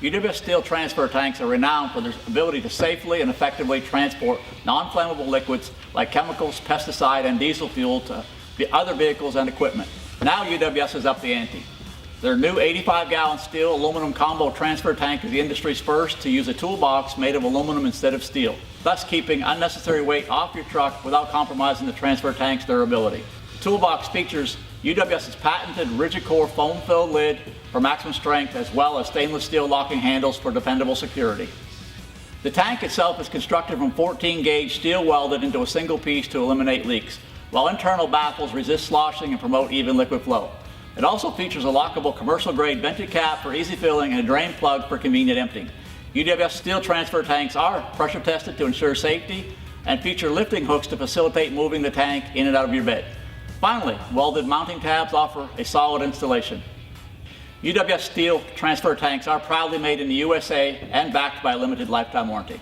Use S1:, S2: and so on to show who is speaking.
S1: UWS steel transfer tanks are renowned for their ability to safely and effectively transport non-flammable liquids like chemicals, pesticide, and diesel fuel to the other vehicles and equipment. Now UWS is up the ante. Their new 85-gallon steel aluminum combo transfer tank is the industry's first to use a toolbox made of aluminum instead of steel, thus keeping unnecessary weight off your truck without compromising the transfer tank's durability. The toolbox features UWS's patented rigid core foam-filled lid for maximum strength, as well as stainless steel locking handles for dependable security. The tank itself is constructed from 14-gauge steel welded into a single piece to eliminate leaks, while internal baffles resist sloshing and promote even liquid flow. It also features a lockable commercial-grade vented cap for easy filling and a drain plug for convenient emptying. UWS steel transfer tanks are pressure tested to ensure safety and feature lifting hooks to facilitate moving the tank in and out of your bed. Finally, welded mounting tabs offer a solid installation. UWS steel transfer tanks are proudly made in the USA and backed by a limited lifetime warranty.